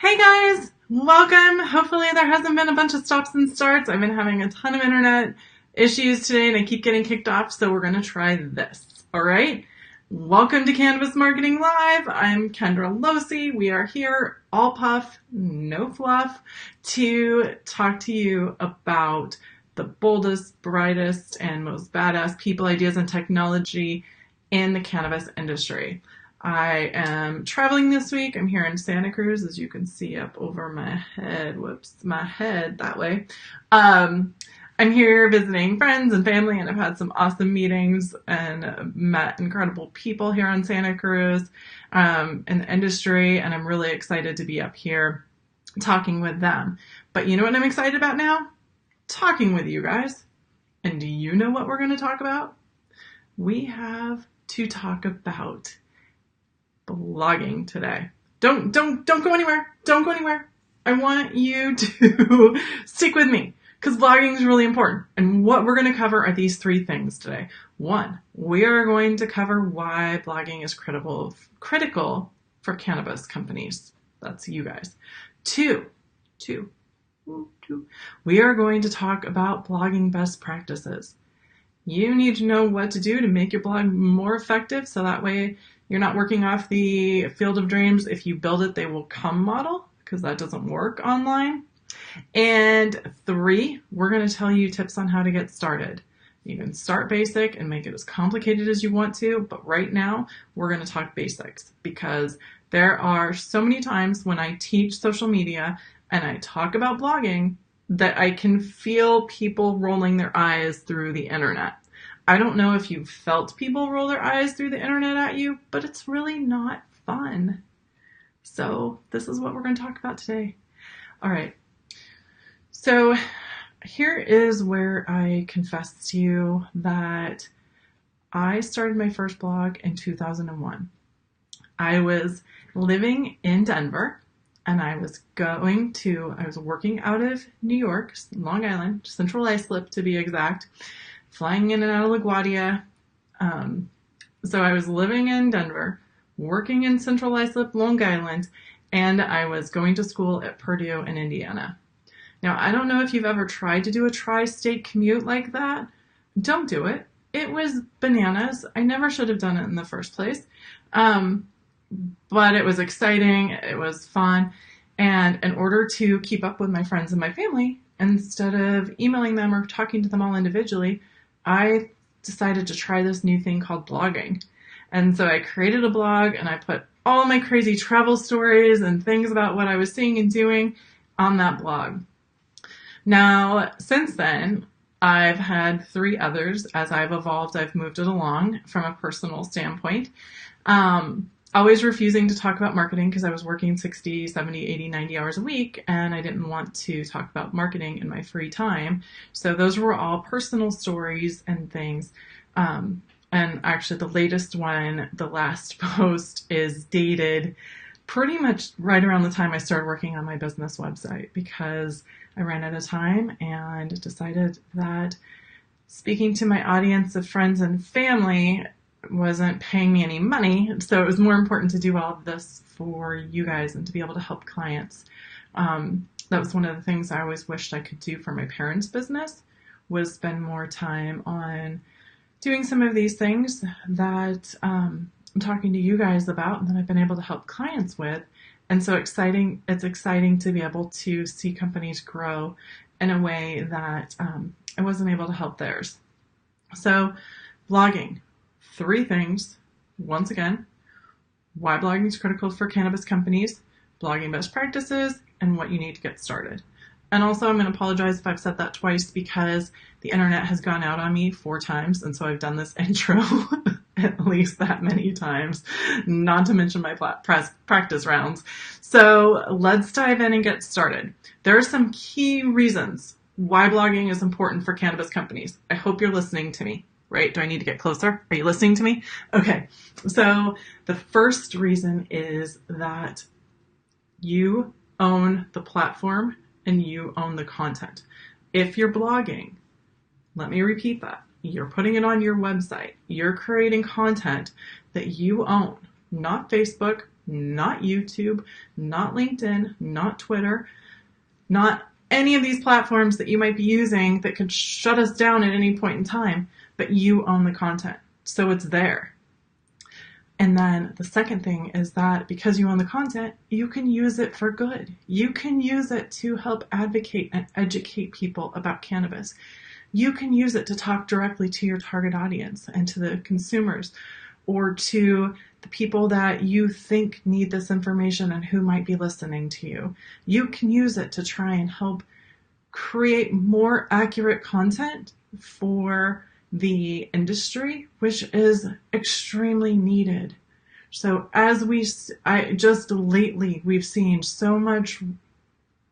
Hey guys, welcome. Hopefully there hasn't been a bunch of stops and starts. I've been having a ton of internet issues today and I keep getting kicked off, so we're going to try this. All right. Welcome to Cannabis Marketing Live. I'm Kendra Losey. We are here, all puff, no fluff, to talk to you about the boldest, brightest, and most badass people, ideas, and technology in the cannabis industry. I am traveling this week. I'm here in Santa Cruz, as you can see up over my head. Whoops, my head that way. I'm here visiting friends and family, and I've had some awesome meetings and met incredible people here on Santa Cruz in the industry, and I'm really excited to be up here talking with them. But you know what I'm excited about now? Talking with you guys. And do you know what we're going to talk about? We have to talk about blogging today. Don't go anywhere. Don't go anywhere. I want you to stick with me because blogging is really important. And what we're going to cover are these three things today. One, we are going to cover why blogging is critical for cannabis companies. That's you guys. Two, we are going to talk about blogging best practices. You need to know what to do to make your blog more effective so that way you're not working off the field of dreams, if you build it, they will come model, because that doesn't work online. And three, we're going to tell you tips on how to get started. You can start basic and make it as complicated as you want to, but right now we're going to talk basics because there are so many times when I teach social media and I talk about blogging that I can feel people rolling their eyes through the internet. I don't know if you've felt people roll their eyes through the internet at you, but it's really not fun. So this is what we're going to talk about today. All right. So here is where I confess to you that I started my first blog in 2001. I was living in Denver and I was working out of New York, Long Island, Central Islip to be exact, flying in and out of LaGuardia. So I was living in Denver, working in Central Islip, Long Island, and I was going to school at Purdue in Indiana. Now, I don't know if you've ever tried to do a tri-state commute like that. Don't do it. It was bananas. I never should have done it in the first place. But it was exciting. It was fun. And in order to keep up with my friends and my family, instead of emailing them or talking to them all individually, I decided to try this new thing called blogging. And so I created a blog and I put all my crazy travel stories and things about what I was seeing and doing on that blog. Now, since then, I've had three others. As I've evolved, I've moved it along from a personal standpoint. Always refusing to talk about marketing because I was working 60, 70, 80, 90 hours a week and I didn't want to talk about marketing in my free time. So those were all personal stories and things. And actually the latest one, the last post, is dated pretty much right around the time I started working on my business website because I ran out of time and decided that speaking to my audience of friends and family wasn't paying me any money, so it was more important to do all of this for you guys and to be able to help clients. That was one of the things I always wished I could do for my parents' business, was spend more time on doing some of these things that I'm talking to you guys about and that I've been able to help clients with. And so it's exciting to be able to see companies grow in a way that I wasn't able to help theirs. So blogging. Three things. Once again, why blogging is critical for cannabis companies, blogging best practices, and what you need to get started. And also, I'm going to apologize if I've said that twice because the internet has gone out on me 4 times, and so I've done this intro at least that many times, not to mention my practice rounds. So let's dive in and get started. There are some key reasons why blogging is important for cannabis companies. I hope you're listening to me. Right? Do I need to get closer? Are you listening to me? Okay. So the first reason is that you own the platform and you own the content. If you're blogging, let me repeat that. You're putting it on your website. You're creating content that you own, not Facebook, not YouTube, not LinkedIn, not Twitter, not any of these platforms that you might be using that could shut us down at any point in time, but you own the content. So it's there. And then the second thing is that because you own the content, you can use it for good. You can use it to help advocate and educate people about cannabis. You can use it to talk directly to your target audience and to the consumers, or to the people that you think need this information and who might be listening to you. You can use it to try and help create more accurate content for the industry, which is extremely needed. So just lately, we've seen so much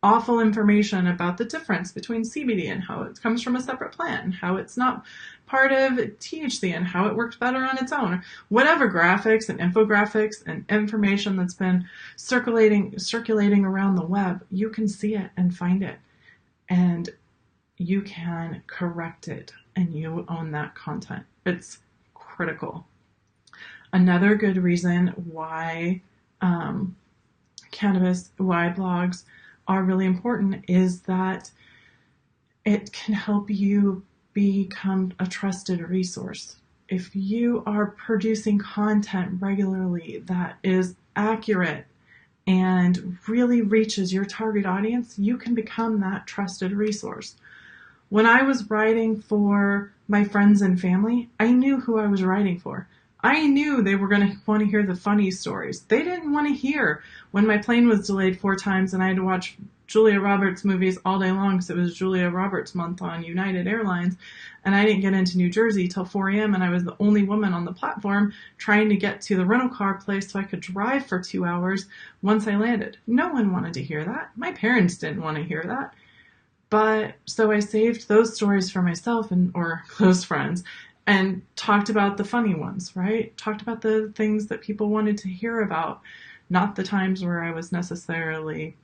awful information about the difference between CBD and how it comes from a separate plant, and how it's not part of THC, and how it works better on its own. Whatever graphics and infographics and information that's been circulating around the web, you can see it and find it, and you can correct it, and you own that content. It's critical. Another good reason why why blogs are really important is that it can help you become a trusted resource. If you are producing content regularly that is accurate and really reaches your target audience, you can become that trusted resource. When I was writing for my friends and family, I knew who I was writing for. I knew they were going to want to hear the funny stories. They didn't want to hear when my plane was delayed 4 times and I had to watch Julia Roberts movies all day long because it was Julia Roberts month on United Airlines, and I didn't get into New Jersey till 4 a.m. and I was the only woman on the platform trying to get to the rental car place so I could drive for 2 hours once I landed. No one wanted to hear that. My parents didn't want to hear that. But so I saved those stories for myself or close friends and talked about the funny ones, right? Talked about the things that people wanted to hear about, not the times where I was necessarily,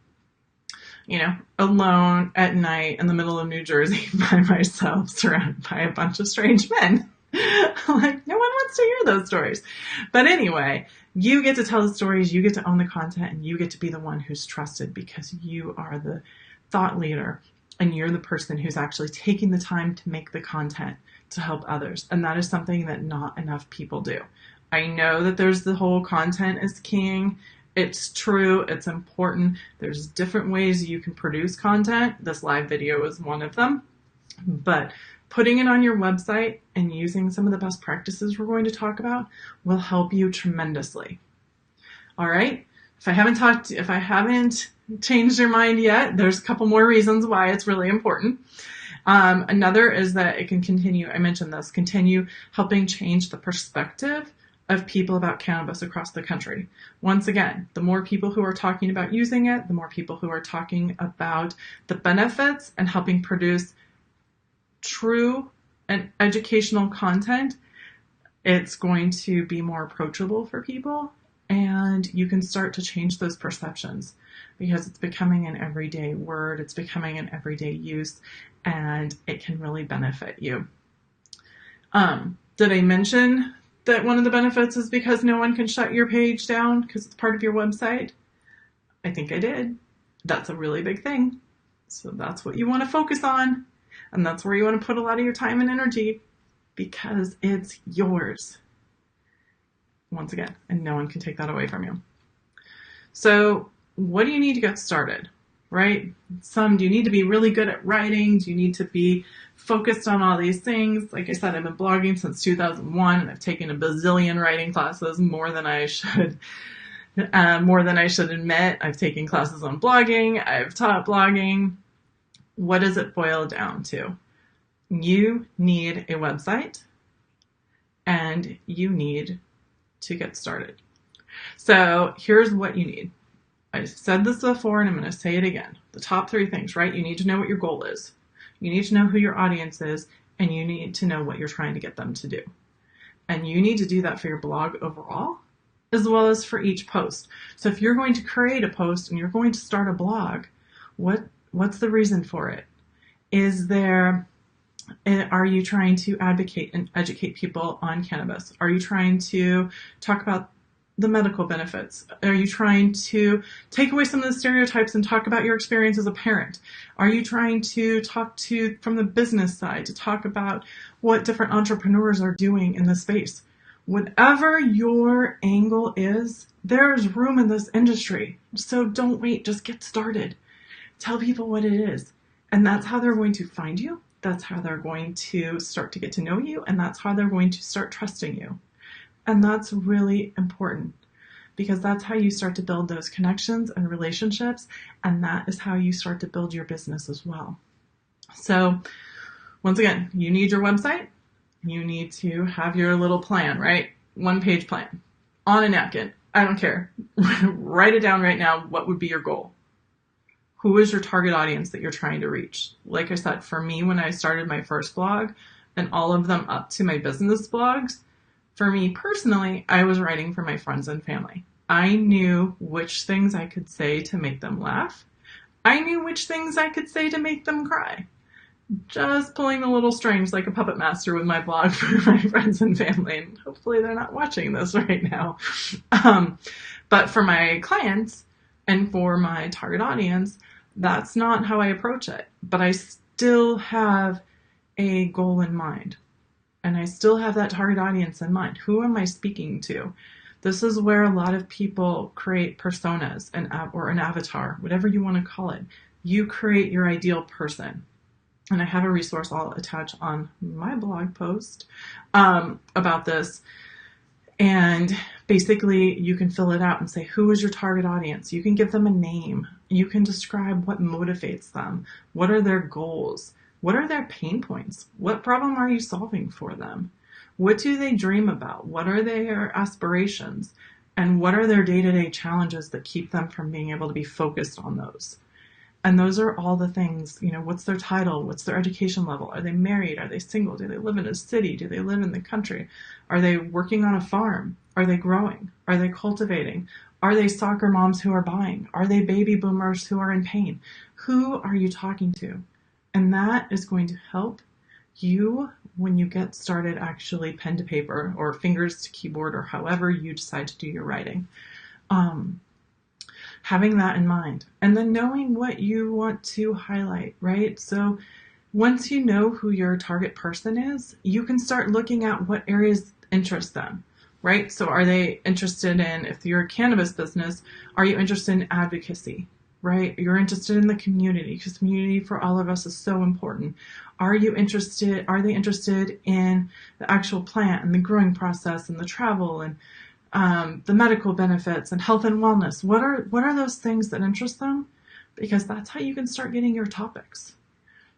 alone at night in the middle of New Jersey by myself, surrounded by a bunch of strange men. Like, no one wants to hear those stories. But anyway, you get to tell the stories, you get to own the content, and you get to be the one who's trusted because you are the thought leader and you're the person who's actually taking the time to make the content to help others. And that is something that not enough people do. I know that there's the whole content is king. It's true. It's important. There's different ways you can produce content. This live video is one of them. But putting it on your website and using some of the best practices we're going to talk about will help you tremendously. All right. If I haven't changed your mind yet, there's a couple more reasons why it's really important. Another is that it can continue helping change the perspective of people about cannabis across the country. Once again, the more people who are talking about using it, the more people who are talking about the benefits and helping produce true and educational content, it's going to be more approachable for people, and you can start to change those perceptions because it's becoming an everyday word, it's becoming an everyday use, and it can really benefit you. Did I mention that one of the benefits is because no one can shut your page down because it's part of your website? I think I did. That's a really big thing. So that's what you want to focus on. And that's where you want to put a lot of your time and energy because it's yours. Once again, and no one can take that away from you. So what do you need to get started, right? Do you need to be really good at writing? Do you need to be focused on all these things? Like I said, I've been blogging since 2001 and I've taken a bazillion writing classes, more than I should admit. I've taken classes on blogging. I've taught blogging. What does it boil down to? You need a website and you need to get started. So here's what you need. I said this before and I'm going to say it again. The top 3 things, right? You need to know what your goal is. You need to know who your audience is, and you need to know what you're trying to get them to do. And you need to do that for your blog overall, as well as for each post. So if you're going to create a post and you're going to start a blog, what's the reason for it? Are you trying to advocate and educate people on cannabis? Are you trying to talk about the medical benefits? Are you trying to take away some of the stereotypes and talk about your experience as a parent? Are you trying to talk to from the business side to talk about what different entrepreneurs are doing in the space? Whatever your angle is, there's room in this industry. So don't wait, just get started. Tell people what it is. And that's how they're going to find you. That's how they're going to start to get to know you. And that's how they're going to start trusting you. And that's really important because that's how you start to build those connections and relationships. And that is how you start to build your business as well. So once again, you need your website. You need to have your little plan, right? 1-page plan on a napkin. I don't care. Write it down right now. What would be your goal? Who is your target audience that you're trying to reach? Like I said, for me, when I started my first blog and all of them up to my business blogs, for me personally, I was writing for my friends and family. I knew which things I could say to make them laugh. I knew which things I could say to make them cry. Just pulling the little strings like a puppet master with my blog for my friends and family. And hopefully they're not watching this right now. But for my clients and for my target audience, that's not how I approach it. But I still have a goal in mind. And I still have that target audience in mind. Who am I speaking to? This is where a lot of people create personas or an avatar, whatever you want to call it. You create your ideal person. And I have a resource I'll attach on my blog post about this. And basically, you can fill it out and say, who is your target audience? You can give them a name. You can describe what motivates them. What are their goals? What are their pain points? What problem are you solving for them? What do they dream about? What are their aspirations? And what are their day-to-day challenges that keep them from being able to be focused on those? And those are all the things, what's their title? What's their education level? Are they married? Are they single? Do they live in a city? Do they live in the country? Are they working on a farm? Are they growing? Are they cultivating? Are they soccer moms who are buying? Are they baby boomers who are in pain? Who are you talking to? And that is going to help you when you get started actually pen to paper or fingers to keyboard or however you decide to do your writing. Having that in mind and then knowing what you want to highlight, right? So once you know who your target person is, you can start looking at what areas interest them, right? So are they interested in, if you're a cannabis business, are you interested in advocacy, right? You're interested in the community because community for all of us is so important. Are they interested in the actual plant and the growing process and the travel and the medical benefits and health and wellness? What are those things that interest them? Because that's how you can start getting your topics.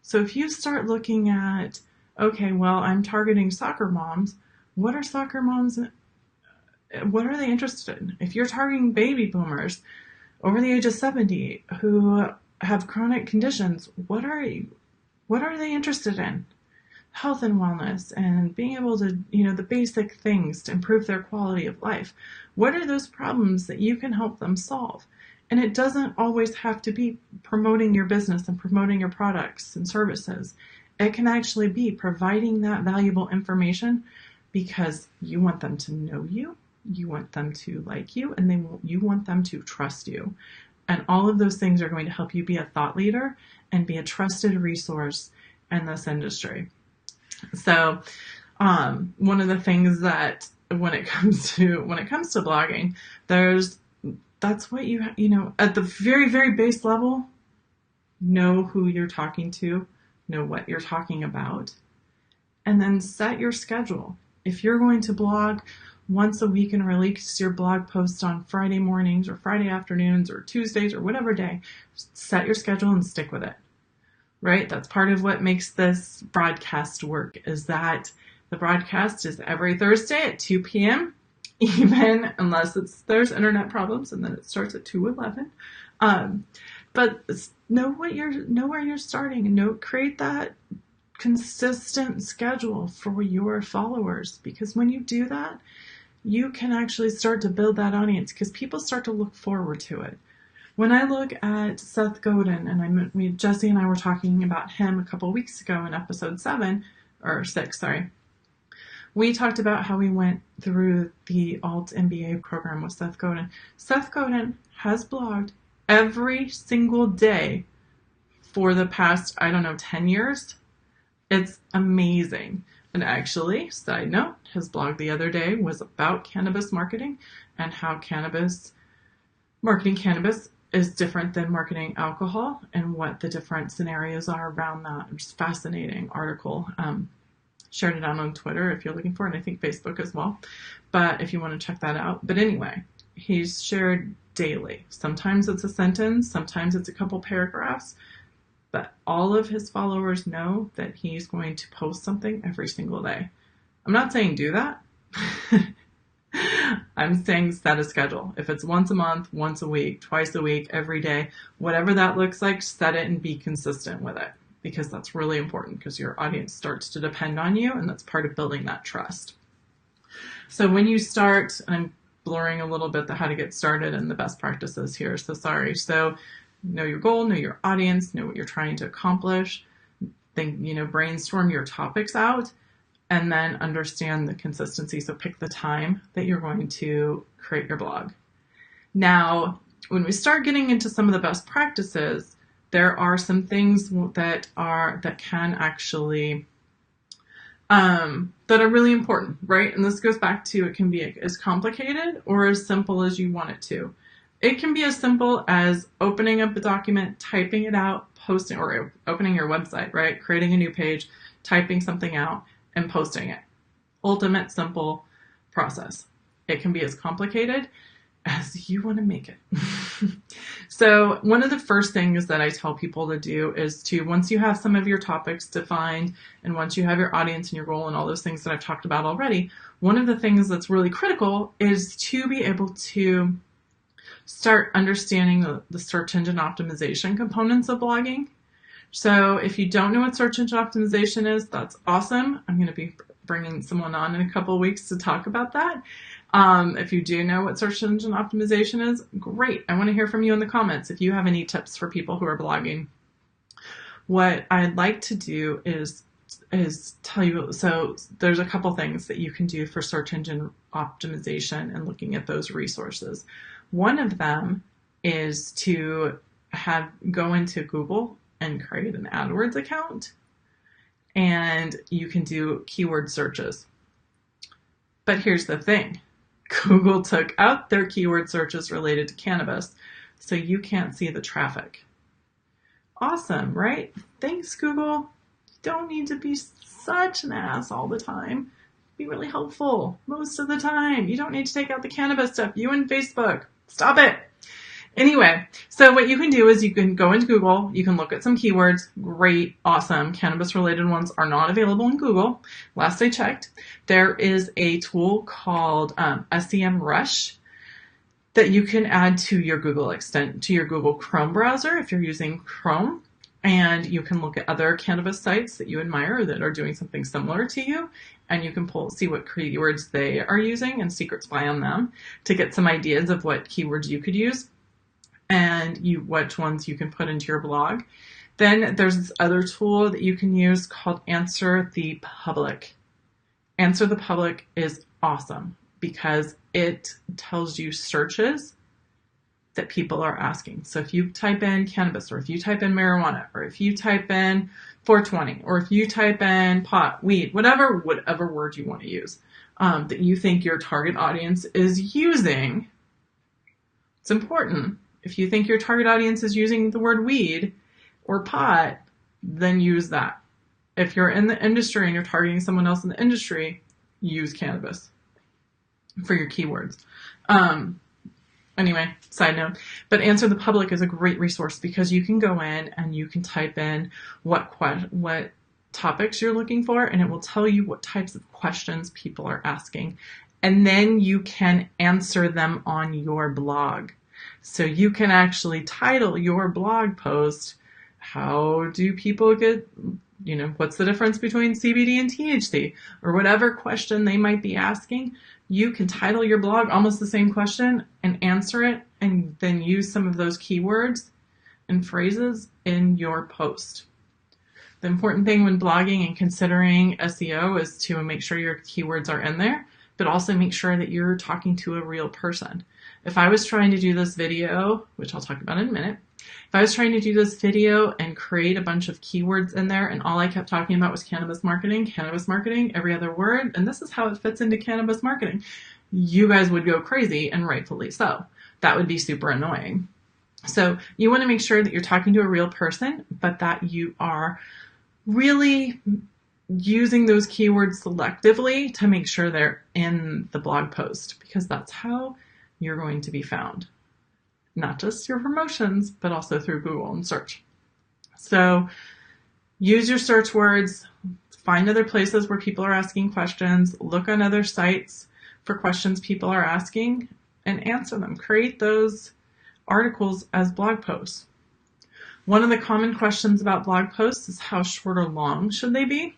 So if you start looking at, okay, well, I'm targeting soccer moms. What are soccer moms? What are they interested in? If you're targeting baby boomers over the age of 70 who have chronic conditions, what are they interested in? Health and wellness and being able to, the basic things to improve their quality of life. What are those problems that you can help them solve? And it doesn't always have to be promoting your business and promoting your products and services. It can actually be providing that valuable information because you want them to know you, you want them to like you, and you want them to trust you. And all of those things are going to help you be a thought leader and be a trusted resource in this industry. So one of the things that when it comes to blogging, that's what you at the very, very base level, know who you're talking to, know what you're talking about, and then set your schedule. If you're going to blog once a week and release your blog posts on Friday mornings or Friday afternoons or Tuesdays or whatever day, set your schedule and stick with it. Right? That's part of what makes this broadcast work, is that the broadcast is every Thursday at 2 p.m., even unless there's internet problems, and then it starts at 2:11. But know where you're starting, and create that consistent schedule for your followers, because when you do that, you can actually start to build that audience because people start to look forward to it. When I look at Seth Godin, and Jesse and I were talking about him a couple weeks ago in episode 6, We talked about how we went through the Alt MBA program with Seth Godin. Seth Godin has blogged every single day for the past, I don't know, 10 years. It's amazing. And actually, side note, his blog the other day was about cannabis marketing and how marketing cannabis is different than marketing alcohol and what the different scenarios are around that. It's a fascinating article. Shared it out on Twitter if you're looking for it, and I think Facebook as well. But if you want to check that out. But anyway, he's shared daily. Sometimes it's a sentence, sometimes it's a couple paragraphs. But all of his followers know that he's going to post something every single day. I'm not saying do that. I'm saying set a schedule. If it's once a month, once a week, twice a week, every day, whatever that looks like, set it and be consistent with it. Because that's really important because your audience starts to depend on you, and that's part of building that trust. So when you start, and I'm blurring a little bit the how to get started and the best practices here, so sorry. So know your goal, know your audience, know what you're trying to accomplish, think, brainstorm your topics out, and then understand the consistency. So pick the time that you're going to create your blog. Now, when we start getting into some of the best practices, there are some things that can actually that are really important, right? And this goes back to, it can be as complicated or as simple as you want it to. It can be as simple as opening up a document, typing it out, posting, or opening your website, right? Creating a new page, typing something out, and posting it. Ultimate simple process. It can be as complicated as you want to make it. So one of the first things that I tell people to do is to, once you have some of your topics defined, and once you have your audience and your goal and all those things that I've talked about already, one of the things that's really critical is to be able to start understanding the search engine optimization components of blogging. So if you don't know what search engine optimization is, that's awesome. I'm going to be bringing someone on in a couple of weeks to talk about that. If you do know what search engine optimization is, great. I want to hear from you in the comments if you have any tips for people who are blogging. What I'd like to do is tell you, so there's a couple things that you can do for search engine optimization and looking at those resources. One of them is to go into Google and create an AdWords account, and you can do keyword searches. But here's the thing. Google took out their keyword searches related to cannabis, so you can't see the traffic. Awesome, right? Thanks, Google. You don't need to be such an ass all the time. Be really helpful most of the time. You don't need to take out the cannabis stuff. You and Facebook. Stop it. Anyway, so what you can do is you can go into Google, you can look at some keywords. Great, awesome. Cannabis related ones are not available in Google. Last I checked, there is a tool called SEMrush that you can add to your Google Chrome browser if you're using Chrome. And you can look at other cannabis sites that you admire that are doing something similar to you. And you can see what keywords they are using and secret spy on them to get some ideas of what keywords you could use and which ones you can put into your blog. Then there's this other tool that you can use called Answer the Public. Answer the Public is awesome because it tells you searches that people are asking. So if you type in cannabis, or if you type in marijuana, or if you type in 420, or if you type in pot, weed, whatever word you want to use, that you think your target audience is using, it's important. If you think your target audience is using the word weed or pot, then use that. If you're in the industry and you're targeting someone else in the industry, use cannabis for your keywords. Anyway, side note, but Answer the Public is a great resource because you can go in and you can type in what topics you're looking for, and it will tell you what types of questions people are asking. And then you can answer them on your blog. So you can actually title your blog post, how do people get, what's the difference between CBD and THC, or whatever question they might be asking. You can title your blog almost the same question and answer it, and then use some of those keywords and phrases in your post. The important thing when blogging and considering SEO is to make sure your keywords are in there, but also make sure that you're talking to a real person. If I was trying to do this video, which I'll talk about in a minute, if I was trying to do this video and create a bunch of keywords in there and all I kept talking about was cannabis marketing, every other word, and this is how it fits into cannabis marketing, you guys would go crazy, and rightfully so. That would be super annoying. So you want to make sure that you're talking to a real person, but that you are really using those keywords selectively to make sure they're in the blog post, because that's how you're going to be found. Not just your promotions, but also through Google and search. So use your search words, find other places where people are asking questions, look on other sites for questions people are asking, and answer them. Create those articles as blog posts. One of the common questions about blog posts is how short or long should they be?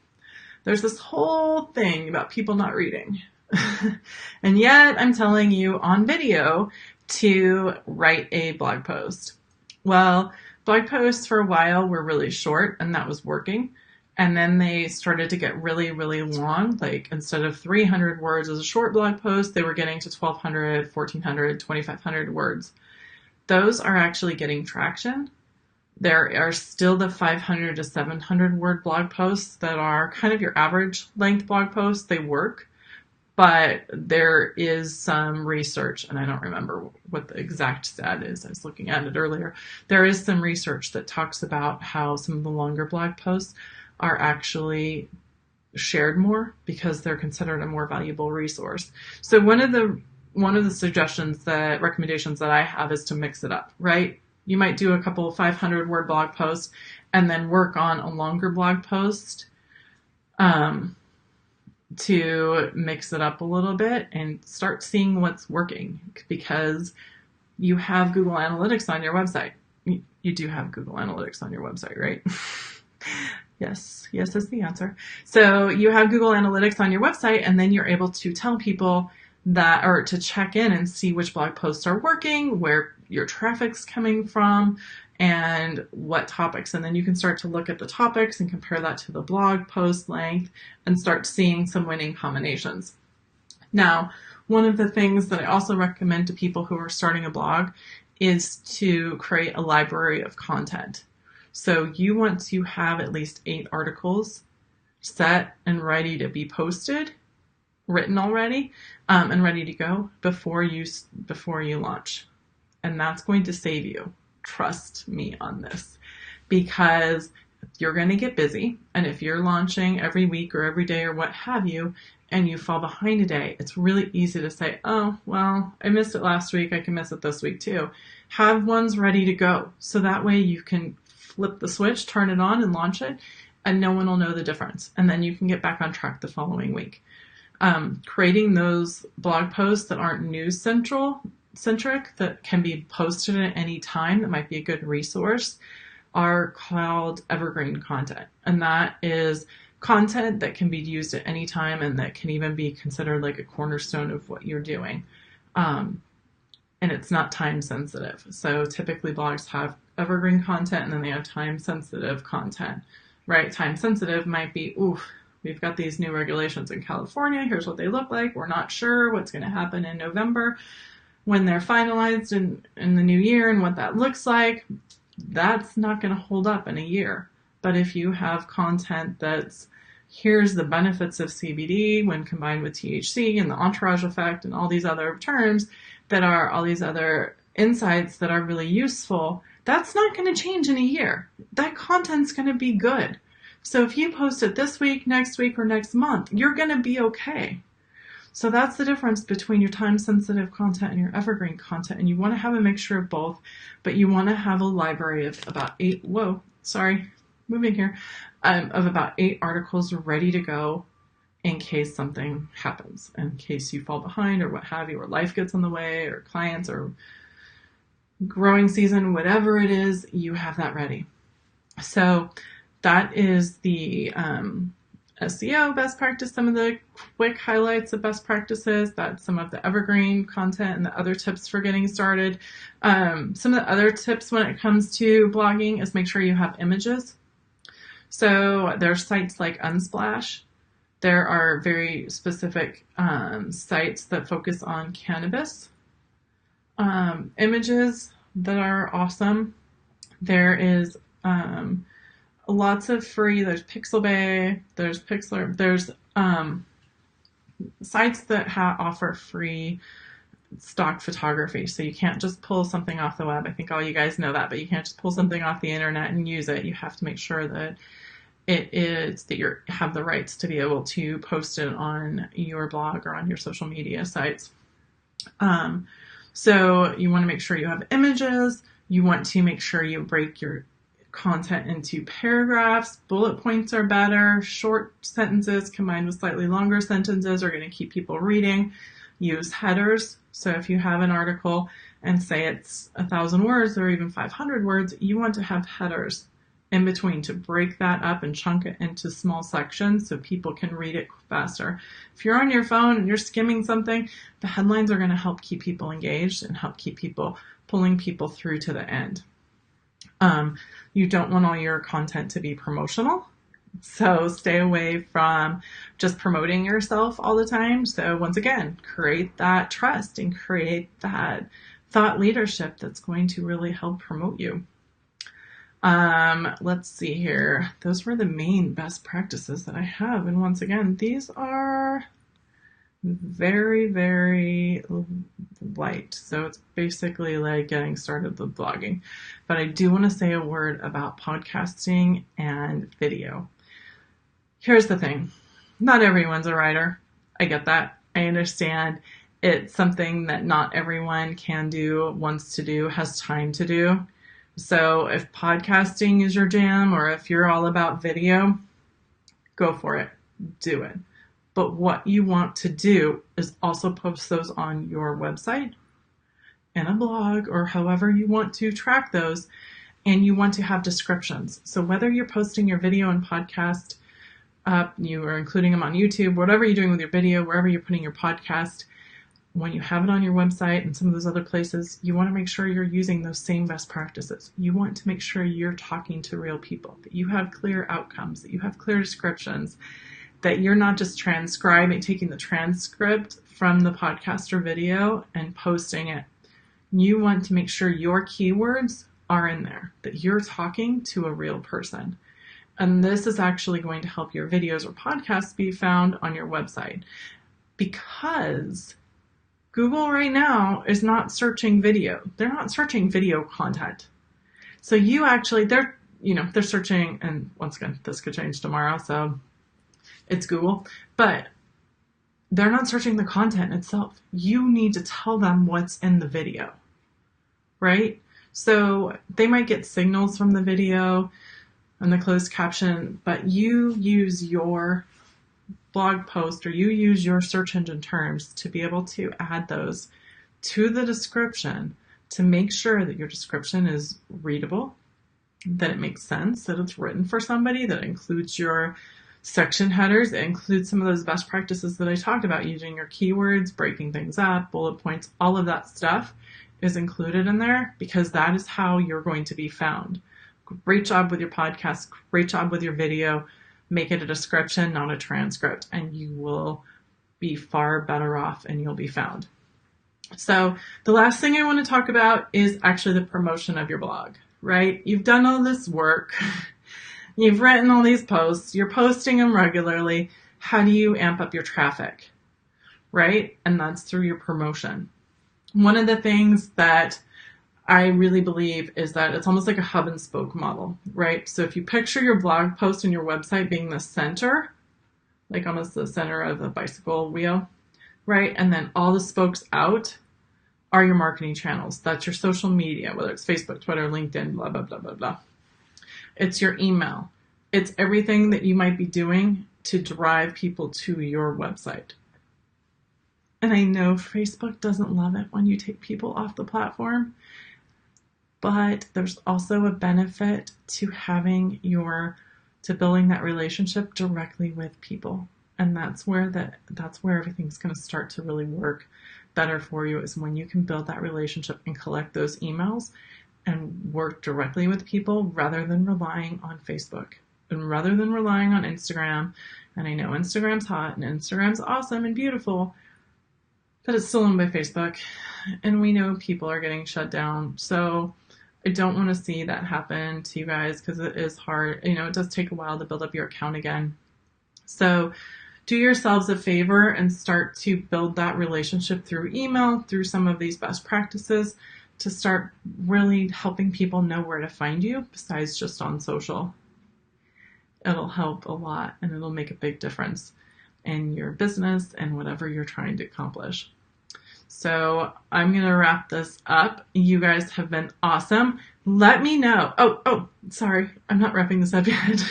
There's this whole thing about people not reading. And yet I'm telling you on video to write a blog post. Well, blog posts for a while were really short, and that was working. And then they started to get really, really long. Like instead of 300 words as a short blog post, they were getting to 1,200, 1,400, 2,500 words. Those are actually getting traction. There are still the 500 to 700 word blog posts that are kind of your average length blog posts. They work. But there is some research, and I don't remember what the exact stat is. I was looking at it earlier. There is some research that talks about how some of the longer blog posts are actually shared more because they're considered a more valuable resource. So one of the recommendations that I have is to mix it up, right? You might do a couple 500 word blog posts and then work on a longer blog post. To mix it up a little bit and start seeing what's working, because you have Google Analytics on your website. You do have Google Analytics on your website, right? Yes is the answer. So you have Google Analytics on your website, and then you're able to tell people that, or to check in and see which blog posts are working, where your traffic's coming from, and what topics. And then you can start to look at the topics and compare that to the blog post length and start seeing some winning combinations. Now, one of the things that I also recommend to people who are starting a blog is to create a library of content. So you want to have at least 8 articles set and ready to be posted, written already, and ready to go before you launch. And that's going to save you. Trust me on this, because you're going to get busy, and if you're launching every week or every day or what have you, and you fall behind a day, it's really easy to say, oh, well, I missed it last week, I can miss it this week too. Have ones ready to go, so that way you can flip the switch, turn it on and launch it, and no one will know the difference, and then you can get back on track the following week. Creating those blog posts that aren't news centric, that can be posted at any time, that might be a good resource, are called evergreen content. And that is content that can be used at any time and that can even be considered like a cornerstone of what you're doing. And it's not time sensitive. So typically blogs have evergreen content and then they have time sensitive content, right? Time sensitive might be, we've got these new regulations in California. Here's what they look like. We're not sure what's going to happen in November when they're finalized in the new year and what that looks like. That's not going to hold up in a year. But if you have content that's, here's the benefits of CBD when combined with THC and the entourage effect and all these other terms that are all these other insights that are really useful, that's not going to change in a year. That content's going to be good. So if you post it this week, next week, or next month, you're going to be okay. So that's the difference between your time-sensitive content and your evergreen content. And you want to have a mixture of both, but you want to have a library of about 8, of about 8 articles ready to go in case something happens, in case you fall behind or what have you, or life gets in the way, or clients, or growing season, whatever it is, you have that ready. So that is the SEO best practice, some of the quick highlights of best practices. That's some of the evergreen content and the other tips for getting started. Some of the other tips when it comes to blogging is make sure you have images. So there's sites like Unsplash. There are very specific sites that focus on cannabis images that are awesome. There is lots of free. There's Pixabay. There's Pixlr. There's sites that offer free stock photography. So you can't just pull something off the web. I think all you guys know that, but you can't just pull something off the internet and use it. You have to make sure that you have the rights to be able to post it on your blog or on your social media sites. So you want to make sure you have images. You want to make sure you break your content into paragraphs. Bullet points are better. Short sentences combined with slightly longer sentences are going to keep people reading. Use headers. So if you have an article and say it's 1,000 words or even 500 words, you want to have headers in between to break that up and chunk it into small sections so people can read it faster. If you're on your phone and you're skimming something, the headlines are going to help keep people engaged and help keep people pulling people through to the end. You don't want all your content to be promotional. So stay away from just promoting yourself all the time. So once again, create that trust and create that thought leadership that's going to really help promote you. Let's see here. Those were the main best practices that I have. And once again, these are very, very light. So it's basically like getting started with blogging. But I do want to say a word about podcasting and video. Here's the thing. Not everyone's a writer. I get that. I understand it's something that not everyone can do, wants to do, has time to do. So if podcasting is your jam or if you're all about video, go for it. Do it. But what you want to do is also post those on your website, in a blog, or however you want to track those. And you want to have descriptions. So whether you're posting your video and podcast up, you are including them on YouTube, whatever you're doing with your video, wherever you're putting your podcast, when you have it on your website and some of those other places, you want to make sure you're using those same best practices. You want to make sure you're talking to real people, that you have clear outcomes, that you have clear descriptions, that you're not just transcribing, taking the transcript from the podcast or video and posting it. You want to make sure your keywords are in there, that you're talking to a real person. And this is actually going to help your videos or podcasts be found on your website, because Google right now is not searching video. They're not searching video content. So they're searching, and once again, this could change tomorrow, so it's Google, but they're not searching the content itself. You need to tell them what's in the video, right? So they might get signals from the video and the closed caption, but you use your blog post or you use your search engine terms to be able to add those to the description to make sure that your description is readable, that it makes sense, that it's written for somebody, that includes your section headers, it includes some of those best practices that I talked about, using your keywords, breaking things up, bullet points, all of that stuff is included in there, because that is how you're going to be found. Great job with your podcast, great job with your video. Make it a description, not a transcript, and you will be far better off and you'll be found. So the last thing I want to talk about is actually the promotion of your blog, right? You've done all this work. You've written all these posts. You're posting them regularly. How do you amp up your traffic, right? And that's through your promotion. One of the things that I really believe is that it's almost like a hub and spoke model, right? So if you picture your blog post and your website being the center, like almost the center of a bicycle wheel, right? And then all the spokes out are your marketing channels. That's your social media, whether it's Facebook, Twitter, LinkedIn, blah, blah, blah, blah, blah. It's your email. It's everything that you might be doing to drive people to your website. And I know Facebook doesn't love it when you take people off the platform, but there's also a benefit to building that relationship directly with people. And that's where everything's going to start to really work better for you, is when you can build that relationship and collect those emails and work directly with people rather than relying on Facebook. And rather than relying on Instagram, and I know Instagram's hot and Instagram's awesome and beautiful, but it's still owned by Facebook, and we know people are getting shut down. So I don't want to see that happen to you guys because it is hard. You know, it does take a while to build up your account again. So do yourselves a favor and start to build that relationship through email, through some of these best practices, to start really helping people know where to find you besides just on social. It'll help a lot, and it'll make a big difference in your business and whatever you're trying to accomplish. So I'm going to wrap this up. You guys have been awesome. Let me know. Oh, sorry. I'm not wrapping this up yet.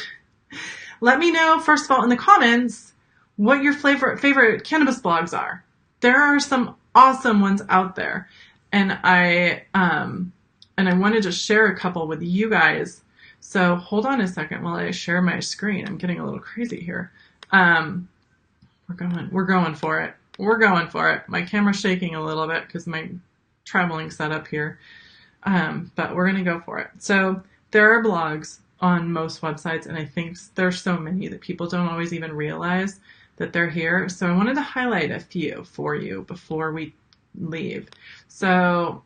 Let me know, first of all, in the comments, what your favorite cannabis blogs are. There are some awesome ones out there. And I wanted to share a couple with you guys. So hold on a second while I share my screen. I'm getting a little crazy here. We're going for it. We're going for it. My camera's shaking a little bit because my traveling setup here. But we're going to go for it. So there are blogs on most websites, and I think there's so many that people don't always even realize that they're here. So I wanted to highlight a few for you before we leave. So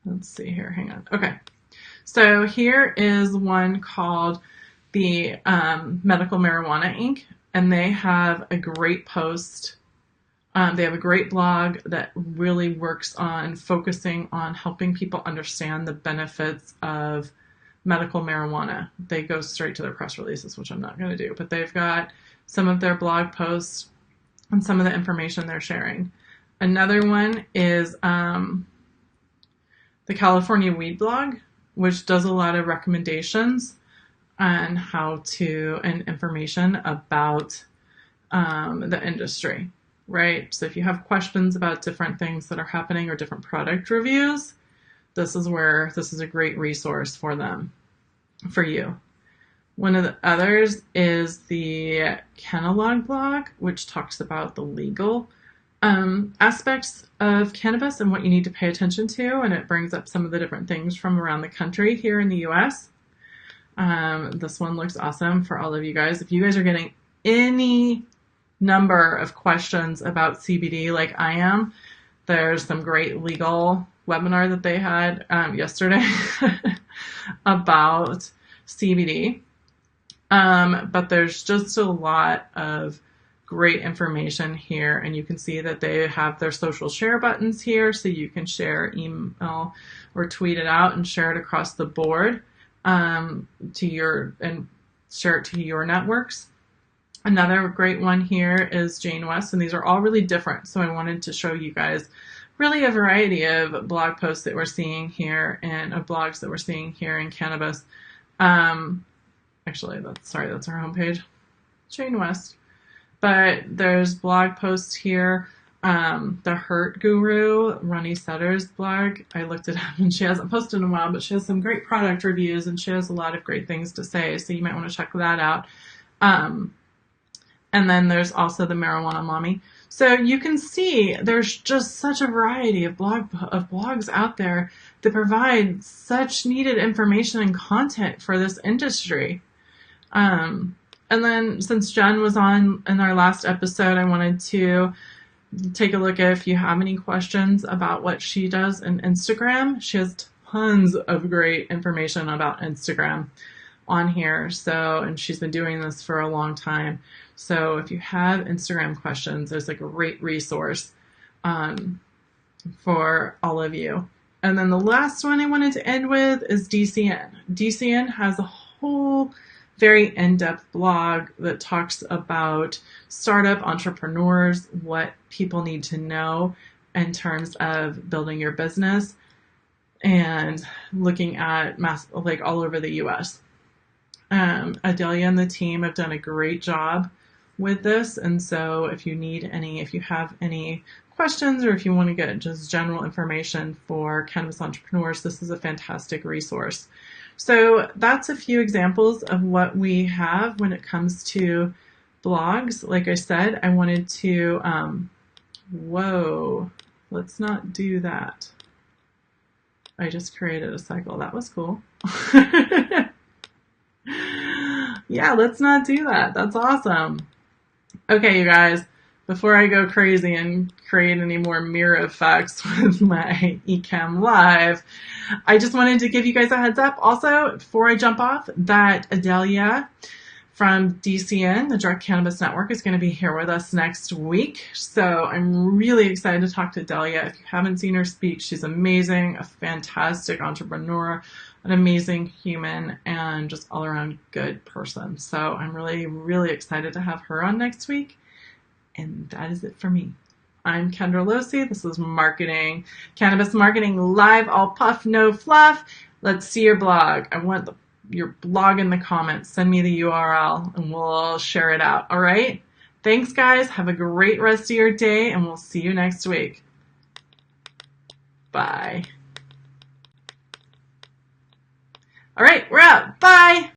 let's see here. Hang on. Okay. So here is one called the Medical Marijuana Inc. And they have a great post. They have a great blog that really works on focusing on helping people understand the benefits of medical marijuana. They go straight to their press releases, which I'm not going to do, but they've got some of their blog posts and some of the information they're sharing. Another one is the California Weed Blog, which does a lot of recommendations on how to and information about the industry, right? So if you have questions about different things that are happening or different product reviews, this is a great resource for them, for you. One of the others is the Cannalog blog, which talks about the legal aspects of cannabis and what you need to pay attention to, and it brings up some of the different things from around the country here in the US. This one looks awesome for all of you guys. If you guys are getting any number of questions about CBD like I am, there's some great legal webinar that they had yesterday about CBD. But there's just a lot of great information here, and you can see that they have their social share buttons here, so you can share, email, or tweet it out and share it across the board and share it to your networks. Another great one here is Jane West, and these are all really different. So I wanted to show you guys really a variety of blog posts that we're seeing here and of blogs that we're seeing here in cannabis. Actually, that's our homepage, Jane West. But there's blog posts here. The Hurt Guru, Ronnie Sutter's blog. I looked it up and she hasn't posted in a while, but she has some great product reviews and she has a lot of great things to say. So you might want to check that out. And then there's also the Marijuana Mommy. So you can see there's just such a variety of blogs out there that provide such needed information and content for this industry. And then since Jen was on in our last episode, I wanted to take a look at if you have any questions about what she does in Instagram. She has tons of great information about Instagram on here. So, and she's been doing this for a long time. So if you have Instagram questions, there's a great resource for all of you. And then the last one I wanted to end with is DCN. DCN has a whole very in-depth blog that talks about startup entrepreneurs, what people need to know in terms of building your business and looking at all over the US. Adelia and the team have done a great job with this. And so if you have any questions or if you want to get just general information for cannabis entrepreneurs, this is a fantastic resource. So that's a few examples of what we have when it comes to blogs. Like I said, I wanted to, let's not do that. I just created a cycle. That was cool. Yeah, let's not do that. That's awesome. Okay, you guys, before I go crazy and create any more mirror effects with my Ecamm Live, I just wanted to give you guys a heads up also before I jump off that Adelia from DCN, the Direct Cannabis Network, is going to be here with us next week. So I'm really excited to talk to Adelia. If you haven't seen her speak, she's amazing, a fantastic entrepreneur, an amazing human, and just all around good person. So I'm really, really excited to have her on next week. And that is it for me. I'm Kendra Losi. This is Marketing, Cannabis Marketing Live, all puff, no fluff. Let's see your blog. I want your blog in the comments. Send me the URL and we'll share it out. All right? Thanks, guys. Have a great rest of your day, and we'll see you next week. Bye. All right, we're out. Bye.